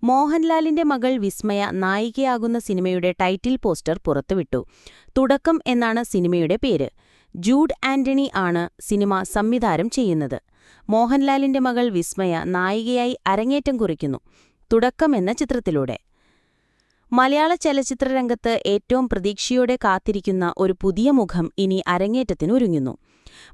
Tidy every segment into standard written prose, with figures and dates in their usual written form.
മോഹൻലാലിന്റെ മകൾ വിസ്മയ നായികയാകുന്ന സിനിമയുടെ ടൈറ്റിൽ പോസ്റ്റർ പുറത്തുവിട്ടു. തുടക്കം എന്നാണ് സിനിമയുടെ പേര്. ജൂഡ് ആന്റണി ആണ് സിനിമ സംവിധാനം ചെയ്യുന്നത്. മോഹൻലാലിന്റെ മകൾ വിസ്മയ നായികയായി അരങ്ങേറ്റം കുറിക്കുന്നു തുടക്കം എന്ന ചിത്രത്തിലൂടെ. മലയാള ചലച്ചിത്രരംഗത്ത് ഏറ്റവും പ്രതീക്ഷയോടെ കാത്തിരിക്കുന്ന ഒരു പുതിയ മുഖം ഇനി അരങ്ങേറ്റത്തിനൊരുങ്ങുന്നു.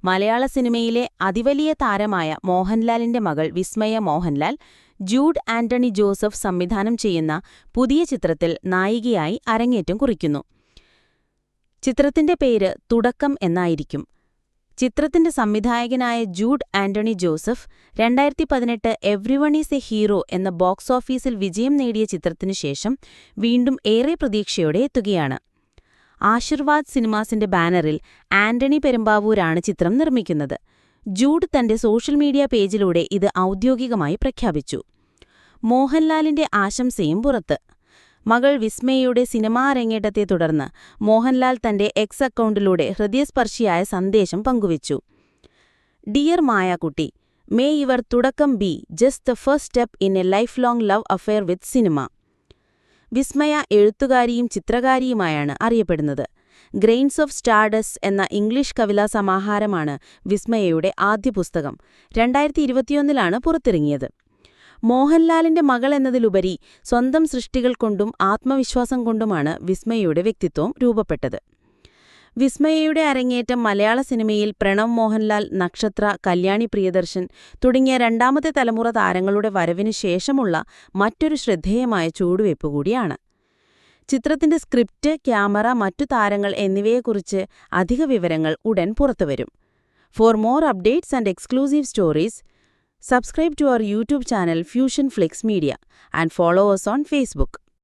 മലയാള സിനിമയിലെ അതിവലിയ താരമായ മോഹൻലാലിന്റെ മകൾ വിസ്മയ മോഹൻലാൽ ജൂഡ് ആന്റണി ജോസഫ് സംവിധാനം ചെയ്യുന്ന പുതിയ ചിത്രത്തിൽ നായികയായി അരങ്ങേറ്റം കുറിക്കുന്നു. ചിത്രത്തിന്റെ പേര് തുടക്കം എന്നായിരിക്കും. ചിത്രത്തിന്റെ സംവിധായകനായ Jude Antony Joseph 2018 everyone is A hero എന്ന ബോക്സ് ഓഫീസിൽ വിജയം നേടിയ ചിത്രത്തിനു ശേഷം വീണ്ടും ഏറെ പ്രതീക്ഷയോടെ എത്തുകയാണ്. ആശീർവാദ് സിനിമാസിന്റെ ബാനറിൽ ആന്റണി പെരുമ്പാവൂരാണ് ചിത്രം നിർമ്മിക്കുന്നത്. ജൂഡ് തന്റെ സോഷ്യൽ മീഡിയ പേജിലൂടെ ഇത് ഔദ്യോഗികമായി പ്രഖ്യാപിച്ചു. മോഹൻലാലിന്റെ ആശംസയും പുറത്ത്. മകൾ വിസ്മയയുടെ സിനിമാ അരങ്ങേറ്റത്തെ തുടർന്ന് മോഹൻലാൽ തന്റെ എക്സ് അക്കൗണ്ടിലൂടെ ഹൃദയസ്പർശിയായ സന്ദേശം പങ്കുവച്ചു. ഡിയർ മായാക്കുട്ടി, മേ യുവർ തുടക്കം be just the first step in a life long love affair with cinema. Vismaya എഴുത്തുകാരിയും ചിത്രകാരിയുമായാണ് അറിയപ്പെടുന്നത്. ഗ്രെയിൻസ് ഓഫ് സ്റ്റാർഡസ്റ്റ് എന്ന ഇംഗ്ലീഷ് കവിതാ സമാഹാരമാണ് വിസ്മയയുടെ ആദ്യ പുസ്തകം. 2021 പുറത്തിറങ്ങിയത്. മോഹൻലാലിന്റെ മകൾ എന്നതിലുപരി സ്വന്തം സൃഷ്ടികൾ കൊണ്ടും ആത്മവിശ്വാസം കൊണ്ടുമാണ് വിസ്മയയുടെ വ്യക്തിത്വം രൂപപ്പെട്ടത്. വിസ്മയയുടെ അരങ്ങേറ്റം മലയാള സിനിമയിൽ പ്രണവ് മോഹൻലാൽ, നക്ഷത്ര, കല്യാണി പ്രിയദർശൻ തുടങ്ങിയ രണ്ടാമത്തെ തലമുറ താരങ്ങളുടെ വരവിനു ശേഷമുള്ള മറ്റൊരു ശ്രദ്ധേയമായ ചുവടുവയ്പ് കൂടിയാണ്. ചിത്രത്തിന്റെ സ്ക്രിപ്റ്റ്, ക്യാമറ, മറ്റു താരങ്ങൾ എന്നിവയെക്കുറിച്ച് അധിക വിവരങ്ങൾ ഉടൻ പുറത്തുവരും. For more updates and exclusive stories, subscribe to our YouTube channel Fusion Flix Media and follow us on Facebook.